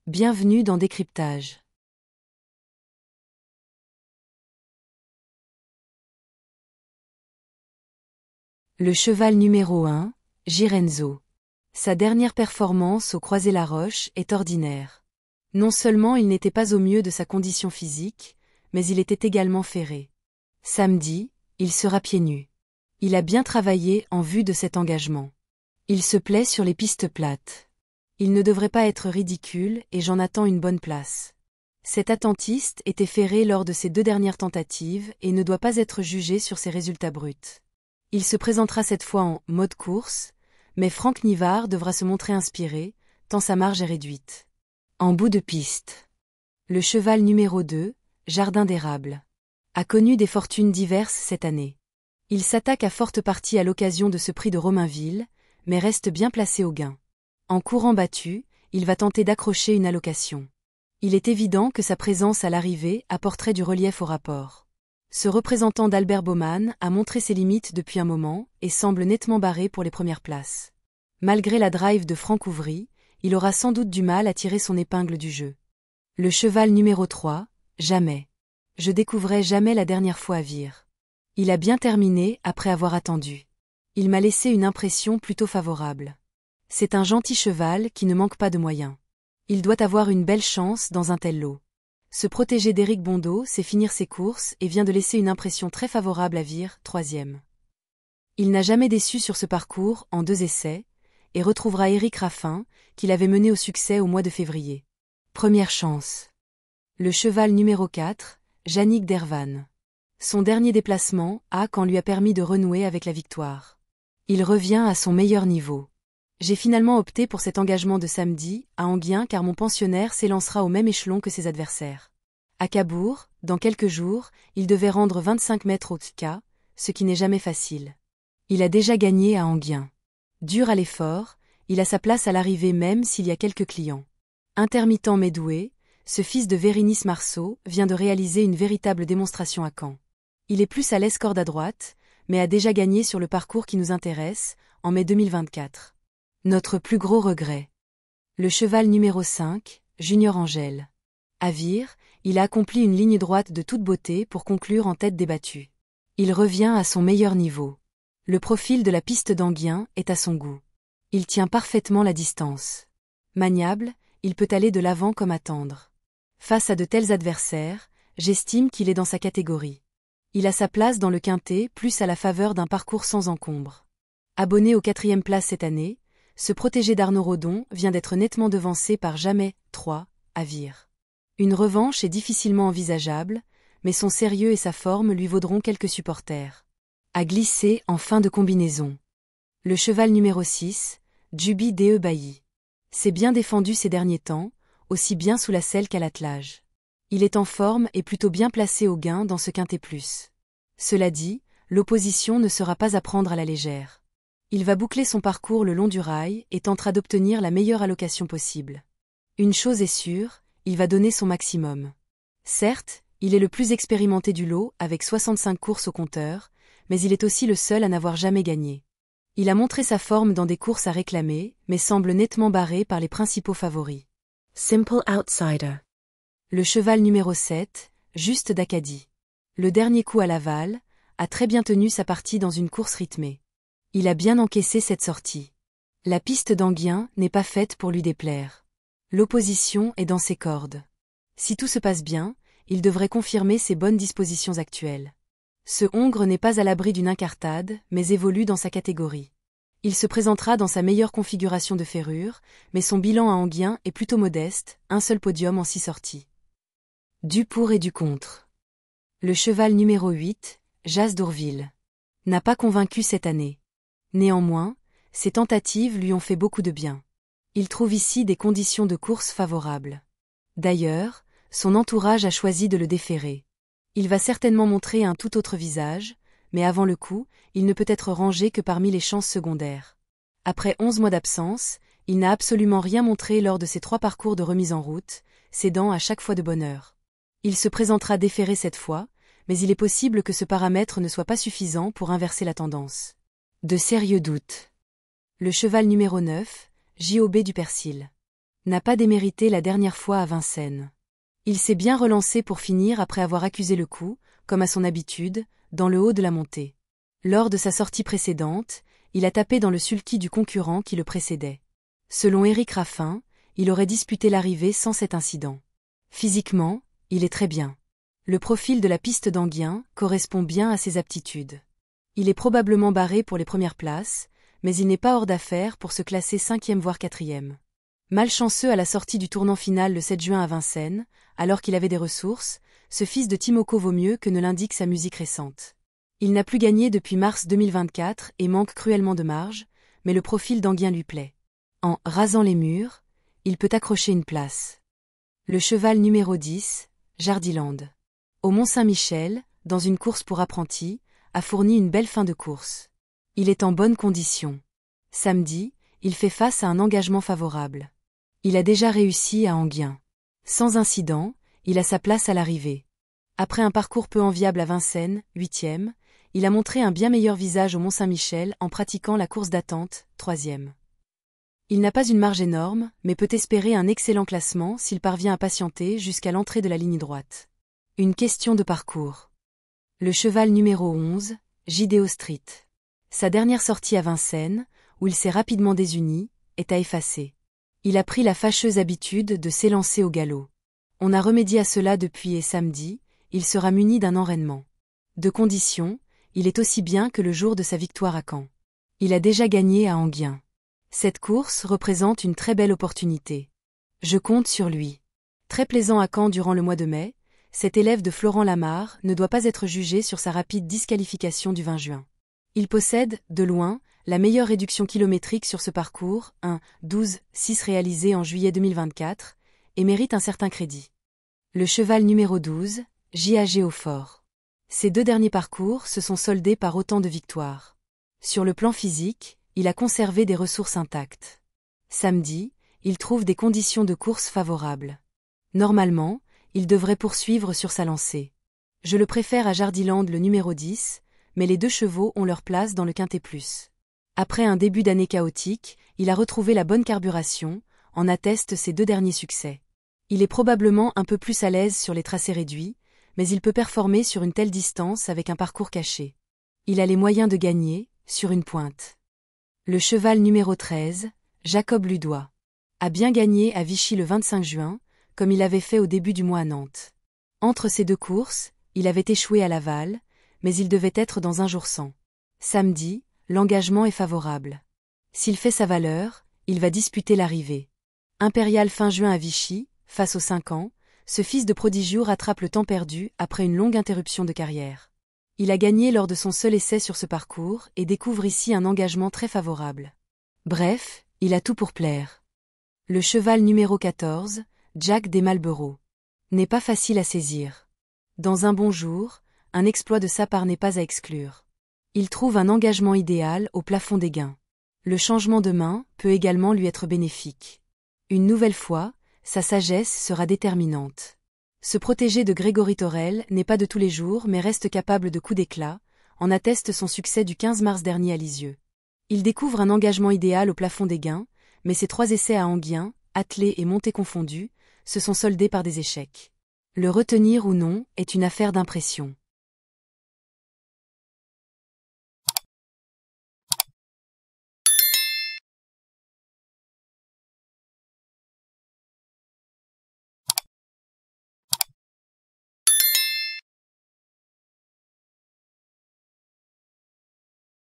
Bienvenue dans Décryptage. Le cheval numéro 1, Girenzo. Sa dernière performance au Croisé-la-Roche est ordinaire. Non seulement il n'était pas au mieux de sa condition physique, mais il était également ferré. Samedi, il sera pieds nus. Il a bien travaillé en vue de cet engagement. Il se plaît sur les pistes plates. Il ne devrait pas être ridicule et j'en attends une bonne place. Cet attentiste était ferré lors de ses 2 dernières tentatives et ne doit pas être jugé sur ses résultats bruts. Il se présentera cette fois en mode course, mais Franck Nivard devra se montrer inspiré, tant sa marge est réduite. En bout de piste. Le cheval numéro 2, Jardin d'érable, a connu des fortunes diverses cette année. Il s'attaque à forte partie à l'occasion de ce prix de Romainville, mais reste bien placé au gain. En courant battu, il va tenter d'accrocher une allocation. Il est évident que sa présence à l'arrivée apporterait du relief au rapport. Ce représentant d'Albert Baumann a montré ses limites depuis un moment et semble nettement barré pour les premières places. Malgré la drive de Franck Ouvry, il aura sans doute du mal à tirer son épingle du jeu. Le cheval numéro 3, Jamais. Je découvrais Jamais la dernière fois à Vire. Il a bien terminé après avoir attendu. Il m'a laissé une impression plutôt favorable. C'est un gentil cheval qui ne manque pas de moyens. Il doit avoir une belle chance dans un tel lot. Se protéger d'Éric Bondeau, c'est finir ses courses et vient de laisser une impression très favorable à Vire, 3e. Il n'a jamais déçu sur ce parcours en 2 essais, et retrouvera Éric Raffin, qu'il avait mené au succès au mois de février. Première chance. Le cheval numéro 4, Yannick Dervan. Son dernier déplacement à Caen lui a permis de renouer avec la victoire. Il revient à son meilleur niveau. J'ai finalement opté pour cet engagement de samedi, à Enghien car mon pensionnaire s'élancera au même échelon que ses adversaires. À Cabourg, dans quelques jours, il devait rendre 25 mètres au K, ce qui n'est jamais facile. Il a déjà gagné à Enghien. Dur à l'effort, il a sa place à l'arrivée même s'il y a quelques clients. Intermittent mais doué, ce fils de Vérénice Marceau vient de réaliser une véritable démonstration à Caen. Il est plus à l'aise corde à droite, mais a déjà gagné sur le parcours qui nous intéresse, en mai 2024. Notre plus gros regret. Le cheval numéro 5, Junior Angel. À Vire, il a accompli une ligne droite de toute beauté pour conclure en tête des battues. Il revient à son meilleur niveau. Le profil de la piste d'Enghien est à son goût. Il tient parfaitement la distance. Maniable, il peut aller de l'avant comme attendre. Face à de tels adversaires, j'estime qu'il est dans sa catégorie. Il a sa place dans le quintet plus à la faveur d'un parcours sans encombre. Abonné aux 4e place cette année, ce protégé d'Arnaud Rodon vient d'être nettement devancé par Jamais, 3, à Vire. Une revanche est difficilement envisageable, mais son sérieux et sa forme lui vaudront quelques supporters. À glisser en fin de combinaison. Le cheval numéro 6, Juby De Bailly. C'est bien défendu ces derniers temps, aussi bien sous la selle qu'à l'attelage. Il est en forme et plutôt bien placé au gain dans ce quintet plus. Cela dit, l'opposition ne sera pas à prendre à la légère. Il va boucler son parcours le long du rail et tentera d'obtenir la meilleure allocation possible. Une chose est sûre, il va donner son maximum. Certes, il est le plus expérimenté du lot avec 65 courses au compteur, mais il est aussi le seul à n'avoir jamais gagné. Il a montré sa forme dans des courses à réclamer, mais semble nettement barré par les principaux favoris. Simple Outsider. Le cheval numéro 7, Juste d'Acadie. Le dernier coup à Laval, a très bien tenu sa partie dans une course rythmée. Il a bien encaissé cette sortie. La piste d'Enghien n'est pas faite pour lui déplaire. L'opposition est dans ses cordes. Si tout se passe bien, il devrait confirmer ses bonnes dispositions actuelles. Ce Hongre n'est pas à l'abri d'une incartade, mais évolue dans sa catégorie. Il se présentera dans sa meilleure configuration de ferrure, mais son bilan à Enghien est plutôt modeste, un seul podium en 6 sorties. Du pour et du contre. Le cheval numéro 8, Jas d'Ourville, n'a pas convaincu cette année. Néanmoins, ses tentatives lui ont fait beaucoup de bien. Il trouve ici des conditions de course favorables. D'ailleurs, son entourage a choisi de le déférer. Il va certainement montrer un tout autre visage, mais avant le coup, il ne peut être rangé que parmi les chances secondaires. Après 11 mois d'absence, il n'a absolument rien montré lors de ses 3 parcours de remise en route, cédant à chaque fois de bonne heure. Il se présentera déféré cette fois, mais il est possible que ce paramètre ne soit pas suffisant pour inverser la tendance. De sérieux doutes. Le cheval numéro 9, J.O.B. du Persil. n'a pas démérité la dernière fois à Vincennes. Il s'est bien relancé pour finir après avoir accusé le coup, comme à son habitude, dans le haut de la montée. Lors de sa sortie précédente, il a tapé dans le sulky du concurrent qui le précédait. Selon Éric Raffin, il aurait disputé l'arrivée sans cet incident. Physiquement, il est très bien. Le profil de la piste d'Anguien correspond bien à ses aptitudes. Il est probablement barré pour les premières places, mais il n'est pas hors d'affaire pour se classer 5e voire 4e. Malchanceux à la sortie du tournant final le 7 juin à Vincennes, alors qu'il avait des ressources, ce fils de Timoko vaut mieux que ne l'indique sa musique récente. Il n'a plus gagné depuis mars 2024 et manque cruellement de marge, mais le profil d'Anguien lui plaît. En rasant les murs, il peut accrocher une place. Le cheval numéro 10, Jardiland. Au Mont-Saint-Michel, dans une course pour apprentis, a fourni une belle fin de course. Il est en bonne condition. Samedi, il fait face à un engagement favorable. Il a déjà réussi à Anguien. Sans incident, il a sa place à l'arrivée. Après un parcours peu enviable à Vincennes, 8e, il a montré un bien meilleur visage au Mont-Saint-Michel en pratiquant la course d'attente, 3e. Il n'a pas une marge énorme, mais peut espérer un excellent classement s'il parvient à patienter jusqu'à l'entrée de la ligne droite. Une question de parcours. Le cheval numéro 11, Jideo Street. Sa dernière sortie à Vincennes, où il s'est rapidement désuni, est à effacer. Il a pris la fâcheuse habitude de s'élancer au galop. On a remédié à cela depuis et samedi, il sera muni d'un enrainement. De condition, il est aussi bien que le jour de sa victoire à Caen. Il a déjà gagné à Anguien. Cette course représente une très belle opportunité. Je compte sur lui. Très plaisant à Caen durant le mois de mai, cet élève de Florent Lamarre ne doit pas être jugé sur sa rapide disqualification du 20 juin. Il possède, de loin, la meilleure réduction kilométrique sur ce parcours, 1,12,6 réalisé en juillet 2024, et mérite un certain crédit. Le cheval numéro 12, JAG au fort. Ces 2 derniers parcours se sont soldés par autant de victoires. Sur le plan physique, il a conservé des ressources intactes. Samedi, il trouve des conditions de course favorables. Normalement, il devrait poursuivre sur sa lancée. Je le préfère à Jardiland le numéro 10, mais les 2 chevaux ont leur place dans le Quintet Plus. Après un début d'année chaotique, il a retrouvé la bonne carburation, en attestent ses 2 derniers succès. Il est probablement un peu plus à l'aise sur les tracés réduits, mais il peut performer sur une telle distance avec un parcours caché. Il a les moyens de gagner, sur une pointe. Le cheval numéro 13, Jacob Ludois, a bien gagné à Vichy le 25 juin, comme il avait fait au début du mois à Nantes. Entre ces 2 courses, il avait échoué à Laval, mais il devait être dans un jour sans. Samedi, l'engagement est favorable. S'il fait sa valeur, il va disputer l'arrivée. Impérial fin juin à Vichy, face aux 5 ans, ce fils de prodigieux rattrape le temps perdu après une longue interruption de carrière. Il a gagné lors de son seul essai sur ce parcours et découvre ici un engagement très favorable. Bref, il a tout pour plaire. Le cheval numéro 14, Jack des Malborough, n'est pas facile à saisir. Dans un bon jour, un exploit de sa part n'est pas à exclure. Il trouve un engagement idéal au plafond des gains. Le changement de main peut également lui être bénéfique. Une nouvelle fois, sa sagesse sera déterminante. Se protéger de Grégory Torel n'est pas de tous les jours mais reste capable de coups d'éclat, en atteste son succès du 15 mars dernier à Lisieux. Il découvre un engagement idéal au plafond des gains, mais ses 3 essais à Anguien, attelés et montées confondus, se sont soldés par des échecs. Le retenir ou non est une affaire d'impression.